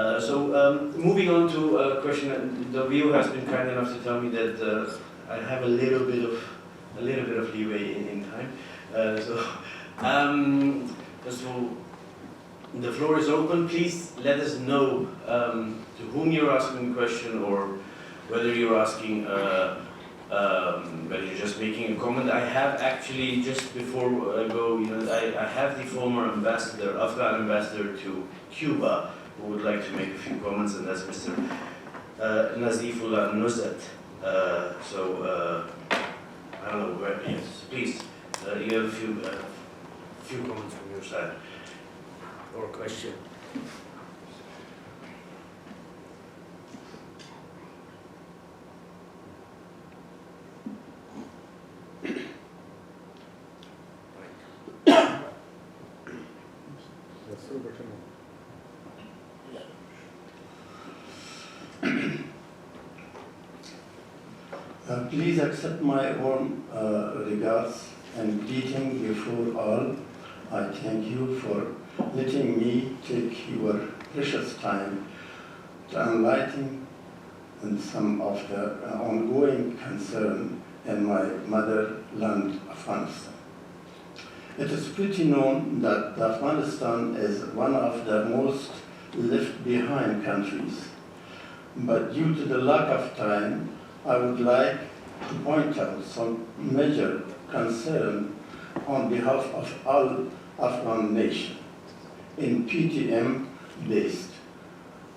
Moving on to a question, the viewer has been kind enough to tell me that I have a little bit of leeway in time. First of all, the floor is open. Please let us know to whom you're asking the question, or whether you're asking, whether you're just making a comment. I have actually, just before I go, I have the former ambassador, Afghan ambassador to Cuba, who would like to make a few comments, and that's Mr. Nazifullah Nuzat. I don't know where. Yes, please. You have a few comments from your side, or a question. Please accept my warm regards and greeting before all. I thank you for letting me take your precious time to enlighten on some of the ongoing concern in my motherland, Afghanistan. It is pretty known that Afghanistan is one of the most left behind countries, but due to the lack of time, I would like to point out some major concern on behalf of all Afghan nation in PTM based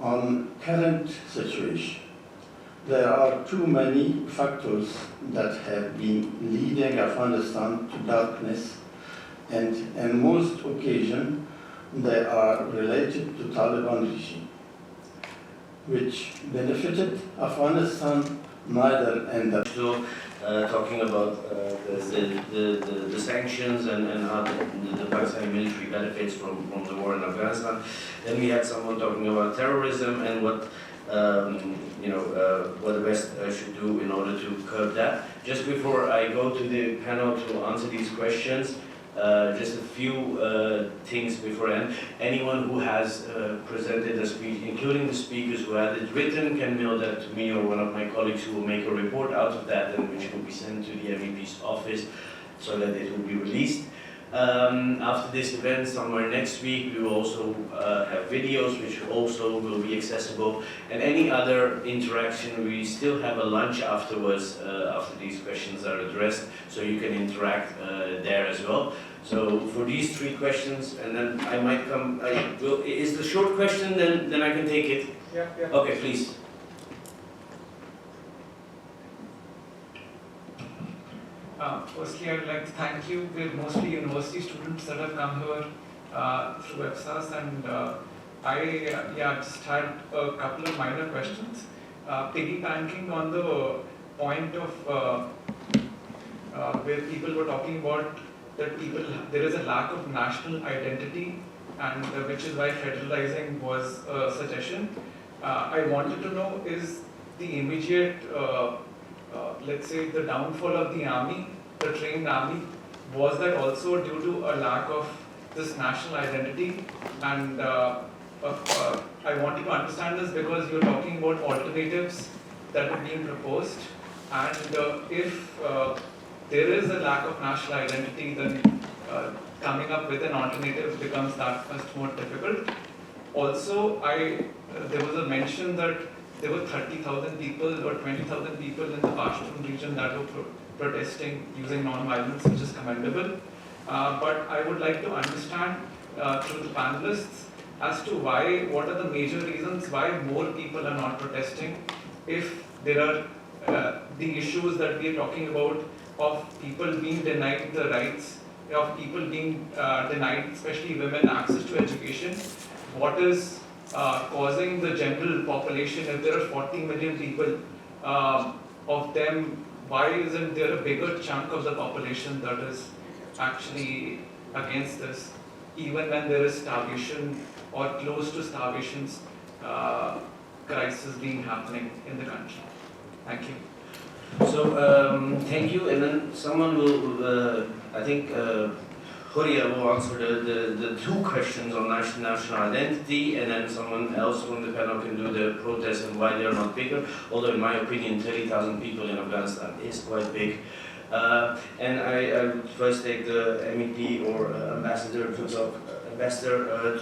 on current situation. There are too many factors that have been leading Afghanistan to darkness, and in most occasions they are related to Taliban regime, which benefited Afghanistan neither in the... So, talking about the sanctions and how the Pakistani military benefits from the war in Afghanistan. Then we had someone talking about terrorism and what what the West should do in order to curb that. Just before I go to the panel to answer these questions, just a few things beforehand. Anyone who has presented a speech, including the speakers who had it written, can mail that to me or one of my colleagues who will make a report out of that, and which will be sent to the MEP's office so that it will be released. After this event, somewhere next week, we will also have videos which also will be accessible, and any other interaction. We still have a lunch afterwards, after these questions are addressed, so you can interact there as well. So for these three questions, and then I might come, is the short question, then I can take it? Yeah. Okay, please. Firstly, I would like to thank you. We're mostly university students that have come here through EFSAS, and I just had a couple of minor questions. Piggybacking on the point of where people were talking about that there is a lack of national identity, and which is why federalizing was a suggestion. I wanted to know, is the immediate let's say the downfall of the army, the trained army, was that also due to a lack of this national identity? And I wanted to understand this because you're talking about alternatives that are being proposed, and if there is a lack of national identity, then coming up with an alternative becomes that much more difficult. Also, there was a mention that there were 30,000 people or 20,000 people in the Pashtun region that were protesting using non-violence, which is commendable. But I would like to understand through the panelists as to what are the major reasons why more people are not protesting, if there are the issues that we are talking about of people being denied the rights, of people being denied, especially women, access to education. What is causing the general population, if there are 40 million people, of them, why isn't there a bigger chunk of the population that is actually against this, even when there is starvation or close to starvation's crisis being happening in the country? Thank you. So, thank you, and then someone will, I think, Horia will answer the two questions on national identity, and then someone else from the panel can do the protests and why they're not bigger. Although in my opinion, 30,000 people in Afghanistan is quite big. And I would first take the MEP or ambassador to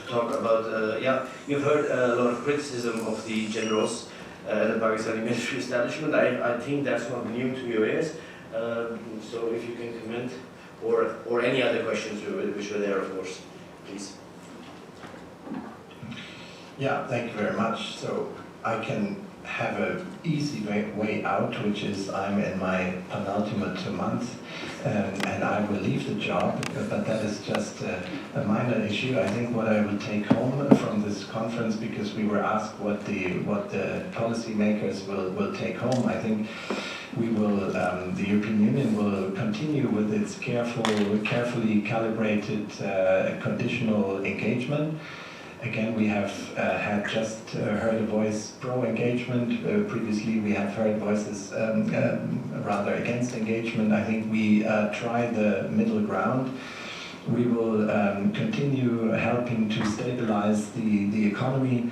talk about, yeah, you've heard a lot of criticism of the generals, the Pakistani military establishment. I think that's not new to your ears. So if you can comment, or any other questions which were there, of course, please. Yeah, thank you very much. So I can have an easy way out, which is I'm in my penultimate month and I will leave the job, but that is just a minor issue. I think what I will take home from this conference, because we were asked what the policymakers will take home, I think we will, the European Union will continue with its carefully calibrated conditional engagement. Again, we have had just heard a voice pro-engagement. Previously, we have heard voices rather against engagement. I think we try the middle ground. We will continue helping to stabilize the economy,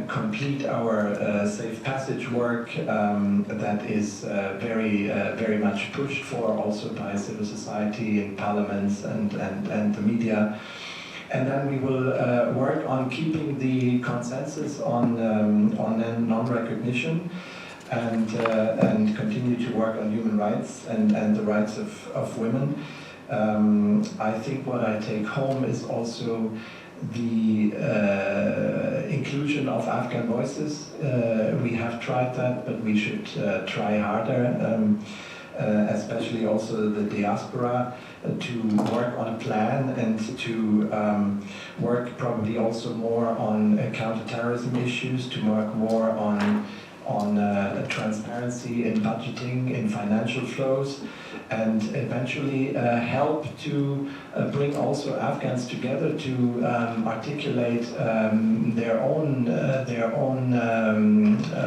complete our safe passage work that is very much pushed for also by civil society and parliaments and the media. And then we will work on keeping the consensus on non-recognition and continue to work on human rights and the rights of women. I think what I take home is also the inclusion of Afghan voices. We have tried that, but we should try harder, especially also the diaspora, to work on a plan and to work probably also more on counterterrorism issues, to work more on transparency in budgeting, in financial flows, and eventually help to bring also Afghans together to articulate their own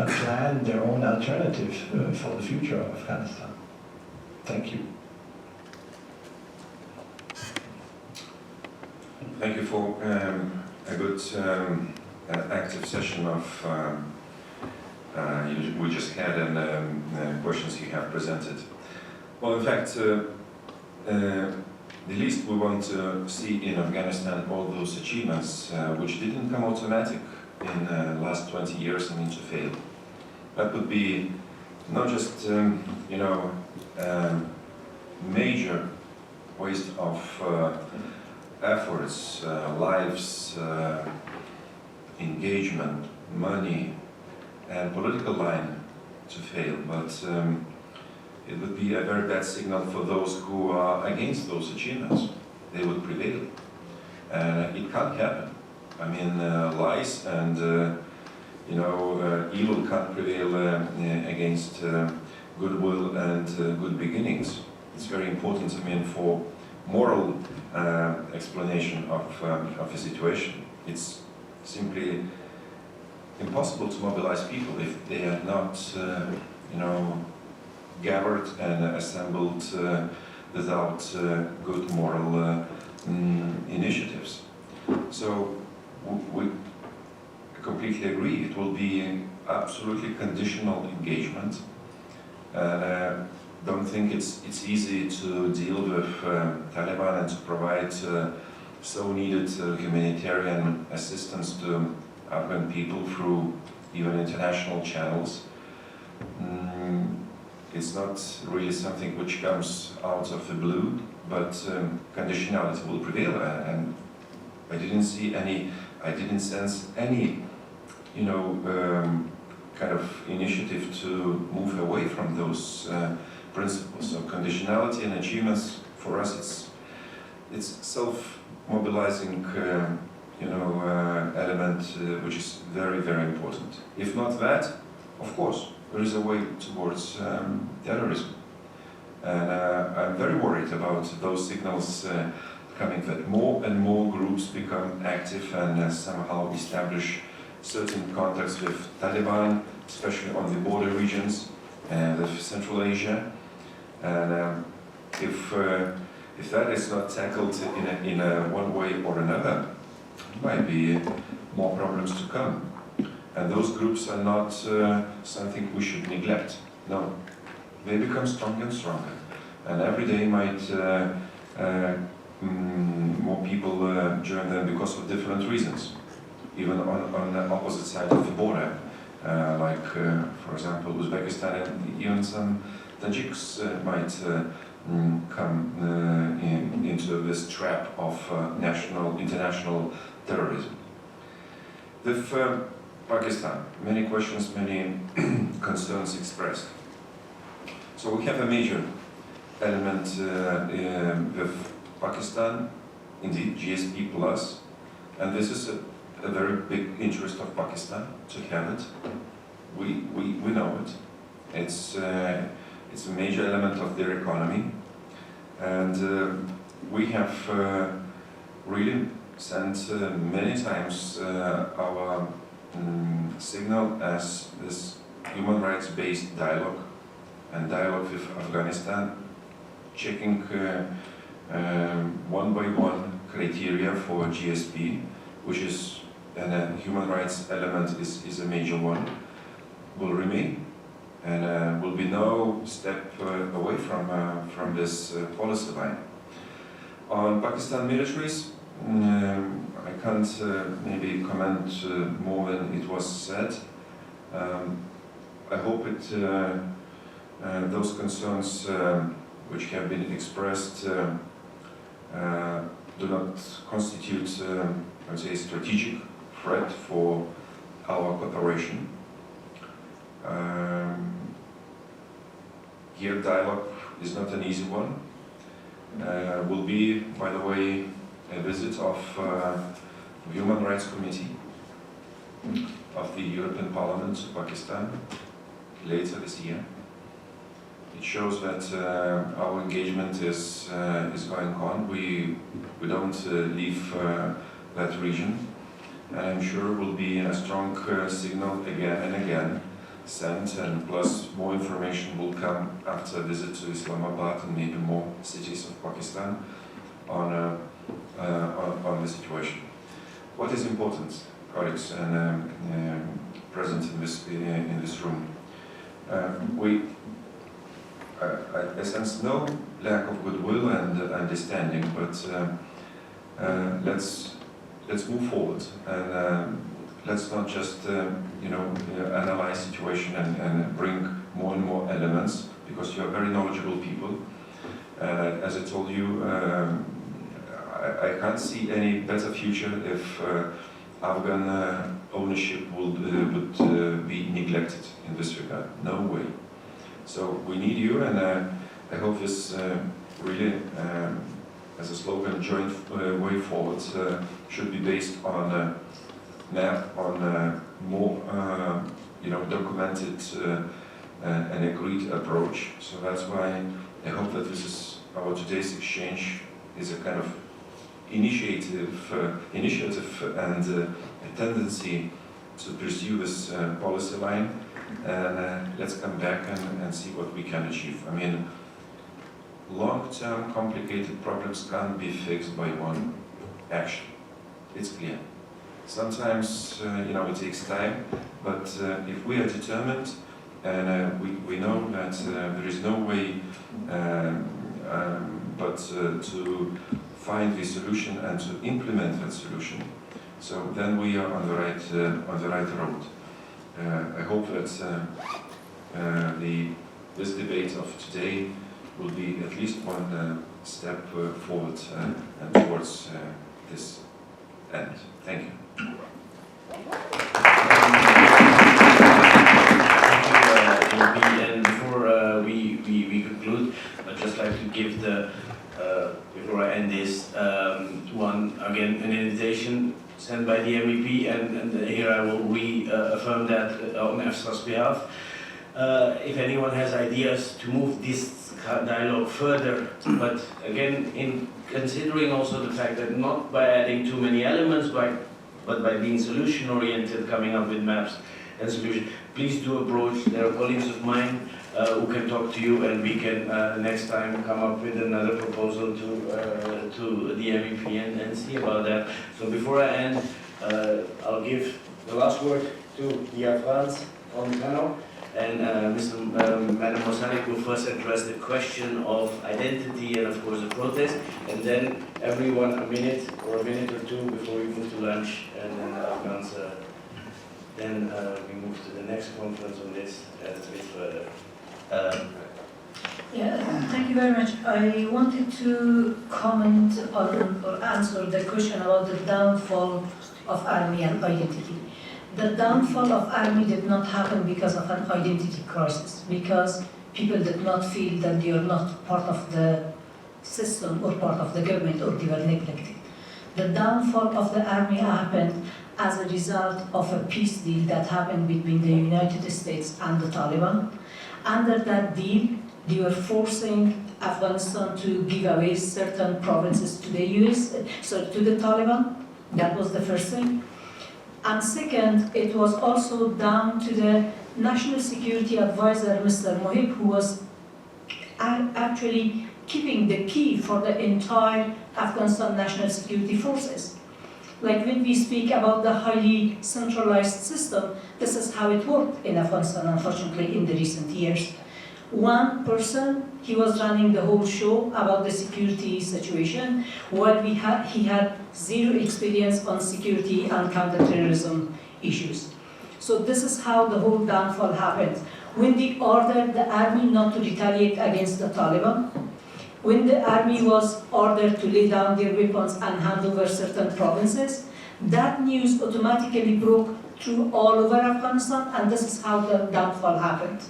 plan, their own alternative for the future of Afghanistan. Thank you. Thank you for a good active session of we just had and questions you have presented. Well, in fact, the least we want to see in Afghanistan all those achievements which didn't come automatic in the last 20 years and need to fail. That would be not just major waste of efforts, lives, engagement, money, and political line to fail, but it would be a very bad signal for those who are against those achievements. They would prevail. It can't happen. I mean, lies and evil can't prevail against goodwill and good beginnings. It's very important, I mean, for moral explanation of a situation. It's simply impossible to mobilize people if they are not, gathered and assembled without good moral initiatives. So we completely agree. It will be absolutely conditional engagement. And I don't think it's easy to deal with Taliban and to provide so needed humanitarian assistance to Afghan people through even international channels. It's not really something which comes out of the blue, but conditionality will prevail, and I didn't sense any, kind of initiative to move away from those principles. So conditionality and achievements for us, it's self-mobilizing, element which is very, very important. If not that, of course, there is a way towards terrorism. And I'm very worried about those signals coming, that more and more groups become active and somehow establish certain contacts with Taliban, especially on the border regions with Central Asia. And if If that is not tackled in a one way or another, might be more problems to come. And those groups are not something we should neglect. No, they become stronger and stronger. And every day might more people join them because of different reasons. Even on the opposite side of the border, like for example Uzbekistan, and even some Tajiks might come into this trap of international terrorism. With Pakistan, many questions, many concerns expressed. So we have a major element with Pakistan, indeed GSP plus, and this is a very big interest of Pakistan to have it. We know it. It's a major element of their economy, and we have really sent many times our signal as this human rights-based dialogue and dialogue with Afghanistan, checking one by one criteria for GSP, which is, and a human rights element is a major one, will remain, and will be no step away from this policy line. On Pakistan militaries, I can't maybe comment more than it was said. I hope those concerns which have been expressed do not constitute, I would say, a strategic threat for our cooperation. Here, dialogue is not an easy one. Will be, by the way, a visit of the Human Rights Committee of the European Parliament to Pakistan later this year. It shows that our engagement is going on. We don't leave that region, and I'm sure will be a strong signal again and again sent, and plus more information will come after a visit to Islamabad and maybe more cities of Pakistan on the situation. What is important, colleagues and present in this room? I sense no lack of goodwill and understanding, but let's move forward, and let's not just analyze situation and bring more and more elements, because you are very knowledgeable people. As I told you, I can't see any better future if Afghan ownership would be neglected in this regard. No way. So we need you, and I hope this really, as a slogan, joint way forward, should be based on more documented and agreed approach. So that's why I hope that this is our today's exchange is a kind of initiative and a tendency to pursue this policy line, and let's come back and see what we can achieve. I mean, long-term complicated problems can't be fixed by one action. It's clear. Sometimes it takes time, but if we are determined, and we know that there is no way but to find the solution and to implement that solution. So then we are on the right road. I hope that this debate of today will be at least one step forward and towards this end. Thank you. And before we conclude, I'd just like to give before I end this, an invitation sent by the MEP, and here I will reaffirm that on EFSAS behalf. If anyone has ideas to move this dialogue further, but again, in considering also the fact that not by adding too many elements, by but by being solution-oriented, coming up with maps and solutions. Please do approach. There are colleagues of mine who can talk to you, and we can next time come up with another proposal to the MEP and see about that. So before I end, I'll give the last word to the Afghans on the panel, and Madam Mosanik will first address the question of identity and of course the protest, and then everyone a minute or two before we move to lunch, and then the Afghans. Then we move to the next conference on this and a bit further. Thank you very much. I wanted to comment on or answer the question about the downfall of army and identity. The downfall of army did not happen because of an identity crisis, because people did not feel that they are not part of the system or part of the government, or they were neglected. The downfall of the army happened as a result of a peace deal that happened between the United States and the Taliban. Under that deal, they were forcing Afghanistan to give away certain provinces to to the Taliban. That was the first thing. And second, it was also down to the National Security Advisor, Mr. Mohib, who was actually keeping the key for the entire Afghanistan National Security Forces. Like when we speak about the highly centralized system, this is how it worked in Afghanistan, unfortunately, in the recent years. One person, he was running the whole show about the security situation, while he had zero experience on security and counterterrorism issues. So this is how the whole downfall happened. When they ordered the army not to retaliate against the Taliban, when the army was ordered to lay down their weapons and hand over certain provinces, that news automatically broke through all over Afghanistan, and this is how the downfall happened.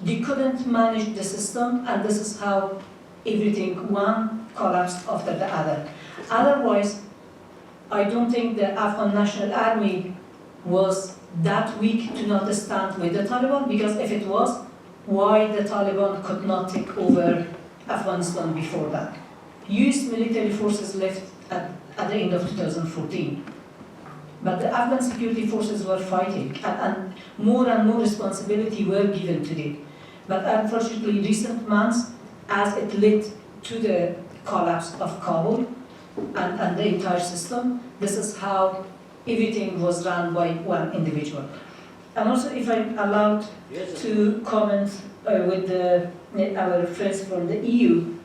They couldn't manage the system, and this is how everything, one collapsed after the other. Otherwise, I don't think the Afghan National Army was that weak to not stand with the Taliban, because if it was, why the Taliban could not take over Afghanistan before that. US military forces left at the end of 2014. But the Afghan security forces were fighting, and more responsibility were given to them. But unfortunately, recent months, as it led to the collapse of Kabul and the entire system, this is how everything was run by one individual. And also, if I'm allowed to comment with our friends from the EU,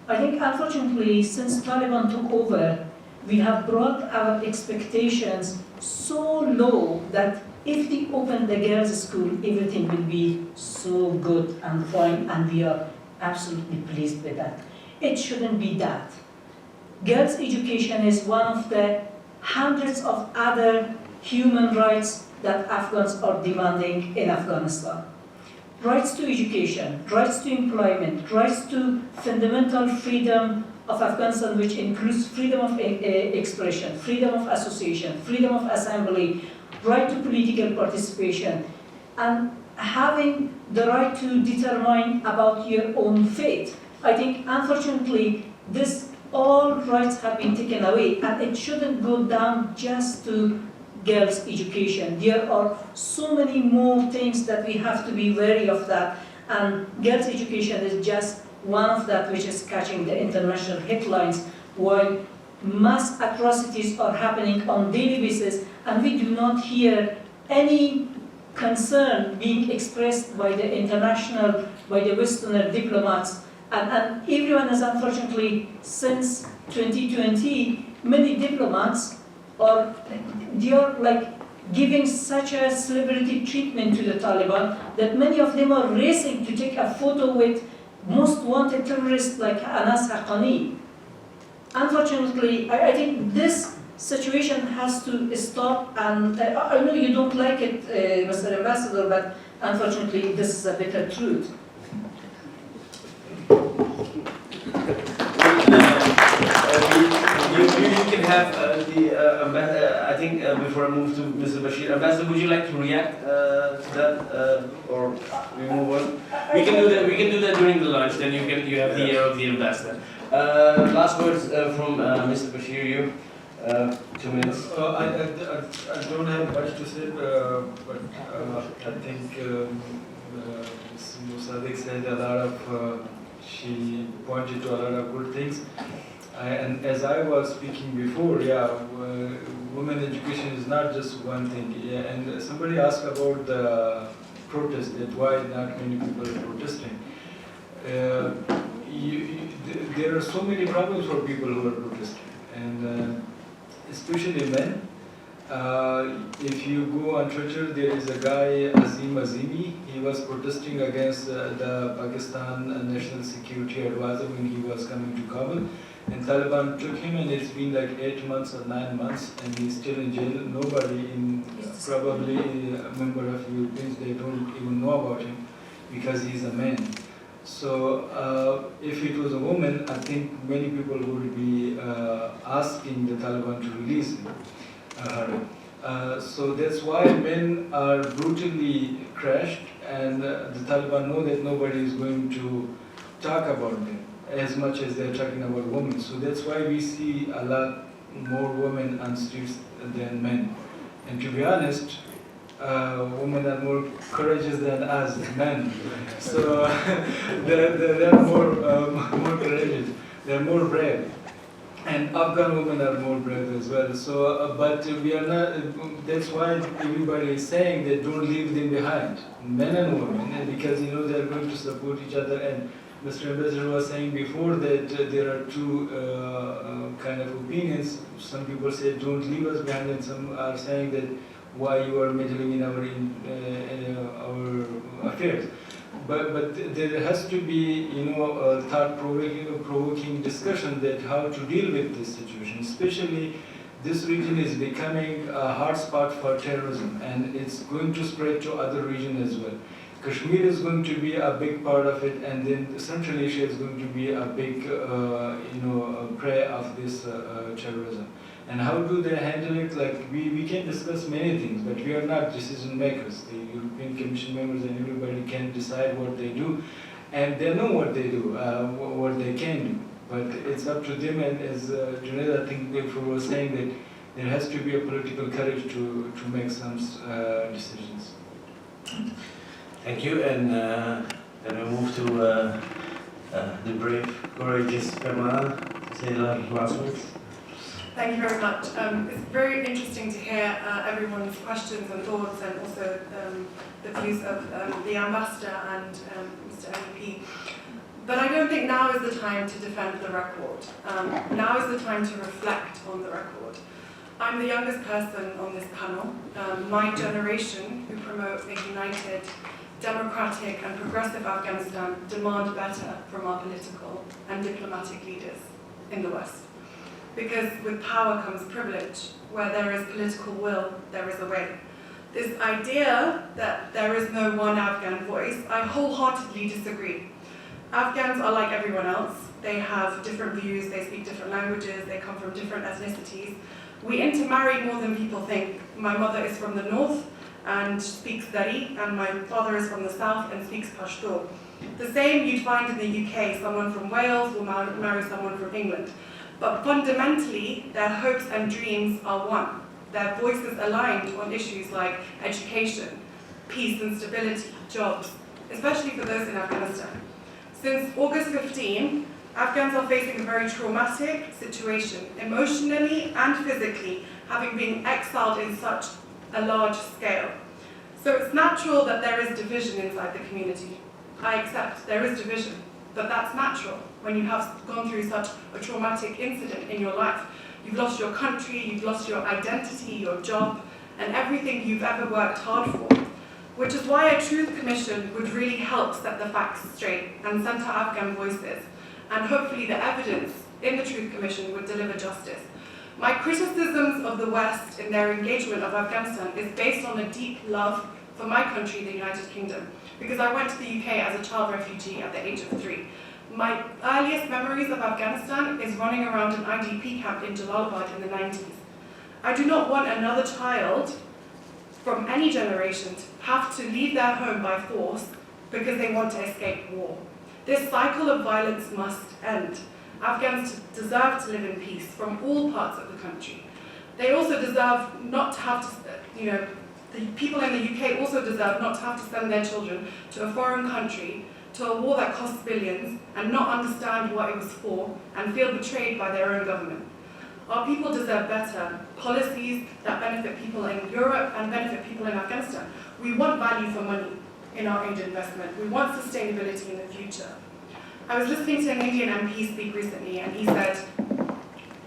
I think unfortunately, since Taliban took over, we have brought our expectations so low that if they open the girls' school, everything will be so good and fine, and we are absolutely pleased with that. It shouldn't be that. Girls' education is one of the hundreds of other human rights that Afghans are demanding in Afghanistan. Rights to education, rights to employment, rights to fundamental freedom of Afghanistan, which includes freedom of expression, freedom of association, freedom of assembly, right to political participation, and having the right to determine about your own fate. I think, unfortunately, all rights have been taken away, and it shouldn't go down just to girls' education. There are so many more things that we have to be wary of that, and girls' education is just one of that which is catching the international headlines, while mass atrocities are happening on daily basis, and we do not hear any concern being expressed by the international, by the Westerner diplomats, and everyone is unfortunately, since 2020, many diplomats they are like giving such a celebrity treatment to the Taliban that many of them are racing to take a photo with most wanted terrorists like Anas Haqqani. Unfortunately, I think this situation has to stop, and I know you don't like it, Mr. Ambassador, but unfortunately this is a bitter truth. You can have I think before I move to Mr. Bashir, Ambassador, would you like to react to that, or we move on? We can do that during the lunch. Then you have the ear of the ambassador. Last words from Mr. Bashir. You. 2 minutes. I don't have much to say, but I think Ms. Tajiks said a lot of, she pointed to a lot of good things. And as I was speaking before, women education is not just one thing. Yeah, and somebody asked about the protest, that why not many people are protesting. There are so many problems for people who are protesting, and especially men. If you go on Twitter, there is a guy, Azimi. He was protesting against the Pakistan National Security Advisor when he was coming to Kabul. And Taliban took him, and it's been like 8 months or 9 months, and he's still in jail. Nobody, probably a member of Europeans, they don't even know about him because he's a man. So if it was a woman, I think many people would be asking the Taliban to release her. So that's why men are brutally crushed, and the Taliban know that nobody is going to talk about them as much as they're talking about women. So that's why we see a lot more women on streets than men. And to be honest, women are more courageous than us men. So they're more courageous. They're more brave. And Afghan women are more brave as well. So, but we are not. That's why everybody is saying that don't leave them behind, men and women, and because they're going to support each other. And Mr. Ambassador was saying before that there are two kind of opinions. Some people say don't leave us behind, and some are saying that why you are meddling in our affairs. But there has to be a thought-provoking discussion that how to deal with this situation. Especially, this region is becoming a hotspot for terrorism, and it's going to spread to other regions as well. Kashmir is going to be a big part of it, and then Central Asia is going to be a big, prey of this terrorism. And how do they handle it? Like we can discuss many things, but we are not decision makers. The European Commission members and everybody can decide what they do, and they know what they do, what they can do. But it's up to them. And as Junaid, I think before was saying that there has to be a political courage to make some decisions. Thank you, and then we move to the brave, courageous Kamala to say the last words. Thank you very much. It's very interesting to hear everyone's questions and thoughts, and also the views of the Ambassador and Mr. MEP. But I don't think now is the time to defend the record. Now is the time to reflect on the record. I'm the youngest person on this panel. My generation, who promote a united, democratic and progressive Afghanistan, demand better from our political and diplomatic leaders in the West. Because with power comes privilege. Where there is political will, there is a way. This idea that there is no one Afghan voice, I wholeheartedly disagree. Afghans are like everyone else. They have different views, they speak different languages, they come from different ethnicities. We intermarry more than people think. My mother is from the north and speaks Dari, and my father is from the south and speaks Pashto. The same you'd find in the UK, someone from Wales will marry someone from England. But fundamentally, their hopes and dreams are one. Their voices aligned on issues like education, peace and stability, jobs, especially for those in Afghanistan. Since August 15, Afghans are facing a very traumatic situation, emotionally and physically, having been exiled in such a large scale. So it's natural that there is division inside the community. I accept there is division, but that's natural when you have gone through such a traumatic incident in your life. You've lost your country, you've lost your identity, your job, and everything you've ever worked hard for. Which is why a truth commission would really help set the facts straight and center Afghan voices. And hopefully the evidence in the truth commission would deliver justice. My criticisms of the West in their engagement of Afghanistan is based on a deep love for my country, the United Kingdom, because I went to the UK as a child refugee at the age of 3. My earliest memories of Afghanistan is running around an IDP camp in Jalalabad in the 90s. I do not want another child from any generation to have to leave their home by force because they want to escape war. This cycle of violence must end. Afghans deserve to live in peace from all parts of the country. they also deserve not to have to, the people in the UK also deserve not to have to send their children to a foreign country, to a war that costs billions, and not understand what it was for, and feel betrayed by their own government. Our people deserve better policies that benefit people in Europe and benefit people in Afghanistan. We want value for money in our aid investment. We want sustainability in the future. I was listening to an Indian MP speak recently, and he said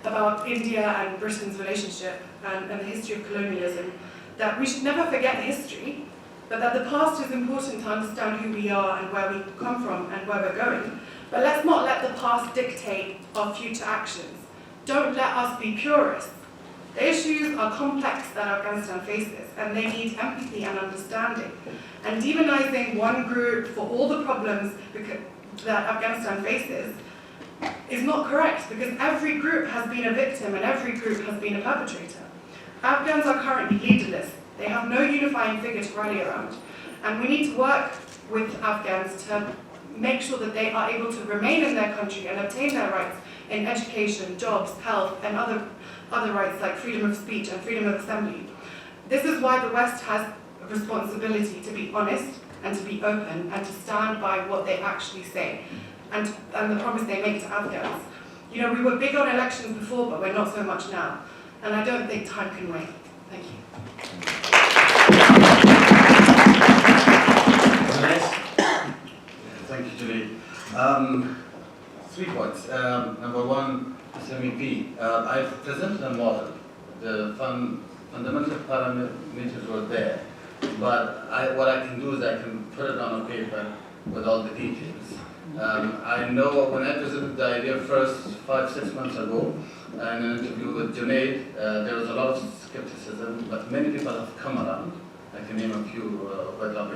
about India and Britain's relationship and the history of colonialism, that we should never forget history, but that the past is important to understand who we are and where we come from and where we're going. But let's not let the past dictate our future actions. Don't let us be purists. The issues are complex that Afghanistan faces, and they need empathy and understanding. And demonizing one group for all the problems that Afghanistan faces is not correct, because every group has been a victim and every group has been a perpetrator. Afghans are currently leaderless. They have no unifying figure to rally around. And we need to work with Afghans to make sure that they are able to remain in their country and obtain their rights in education, jobs, health, and other rights like freedom of speech and freedom of assembly. This is why the West has a responsibility to be honest and to be open and to stand by what they actually say and the promise they make to Afghans. We were big on elections before, but we're not so much now. And I don't think time can wait. Thank you. Thank you, Julie. 3 points. Number one, MEP. I've presented a model. The fundamental parameters were there. But what I can do is I can put it on a paper with all the details. I know when I presented the idea first 5-6 months ago in an interview with Junaid, there was a lot of skepticism, but many people have come around. I can name a few.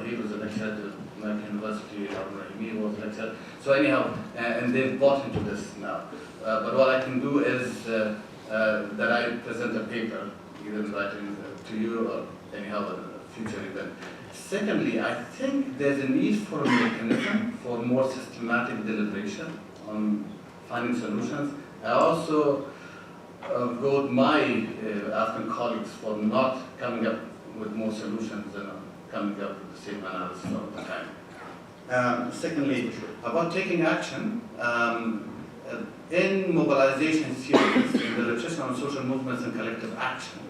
He was a lecturer at American University, Rahimi was a lecturer. So anyhow, and they've bought into this now. But what I can do is that I present a paper, either in writing to you or anyhow a future event. Secondly, I think there's a need for a mechanism for more systematic deliberation on finding solutions. I also wrote my Afghan colleagues for not coming up with more solutions than coming up with the same analysis all the time. Secondly, about taking action, in mobilization series, in the literature on social movements and collective action,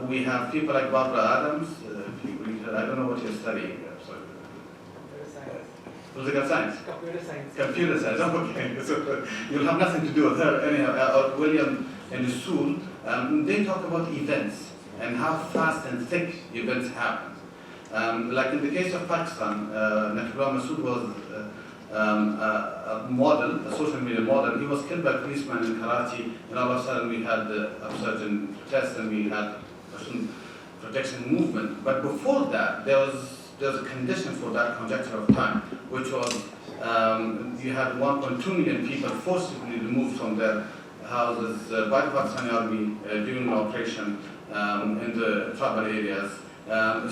we have people like Barbara Adams. I don't know what you're studying. Sorry. Political science. Computer science. Computer science. Okay. So you'll have nothing to do with her anyhow. Or William and Rasul. They talk about events and how fast and thick events happen. Like in the case of Pakistan, Nafiullah Masood was a model, a social media model. He was killed by a policeman in Karachi, and all of a sudden we had the upsurge in protests and we had Russian protection movement. But before that, there was a condition for that conjecture of time, which was you had 1.2 million people forcibly removed from their houses by the Pakistani army during an operation in the tribal areas.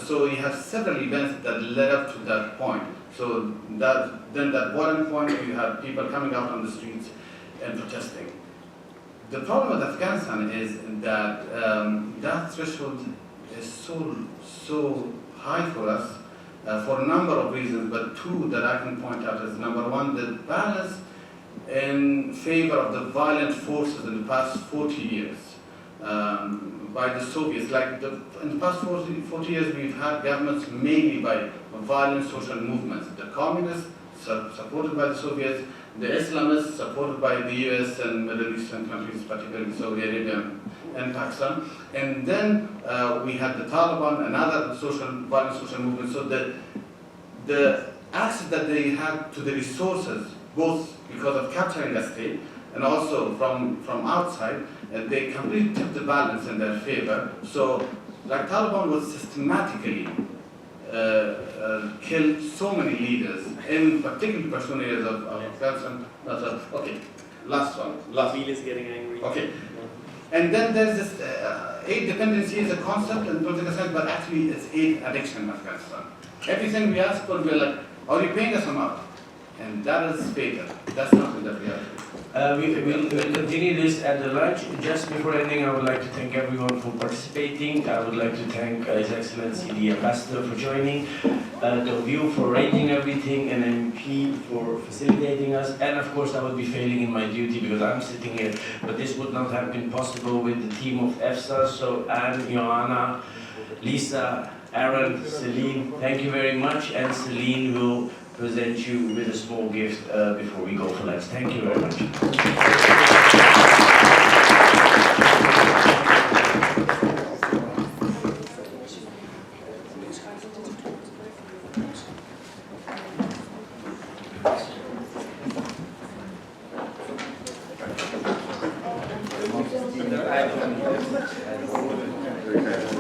So you have several events that led up to that point. So then that one point you had people coming out on the streets and protesting. The problem with Afghanistan is that that threshold is so high for us for a number of reasons, but two that I can point out is number one, the balance in favor of the violent forces in the past 40 years by the Soviets. Like in the past 40 years, we've had governments mainly by violent social movements. The communists supported by the Soviets, the Islamists supported by the US and Middle Eastern countries, particularly Saudi Arabia and Pakistan. And then we had the Taliban and other violent social movements. So the access that they had to the resources, both because of capturing a state and also from outside, they completely tipped the balance in their favor. So like Taliban was systematically killed so many leaders, in particularly Pashtun areas of Afghanistan. Okay, last one. Wheel is getting angry. Okay. And then there's this aid dependency is a concept in political science, but actually it's aid addiction in Afghanistan. Everything we ask for, we're like, are you paying us or not? And that is fatal. That's something that we have to do. We'll continue this at the lunch. Just before ending, I would like to thank everyone for participating. I would like to thank His Excellency the Ambassador for joining, the view for arranging everything, and MP for facilitating us. And of course, I would be failing in my duty because I'm sitting here, but this would not have been possible with the team of EFSAS. So Anne, Joanna, Lisa, Aaron, Celine, thank you very much. And Celine will present you with a small gift before we go for lunch. Thank you very much. Thank you.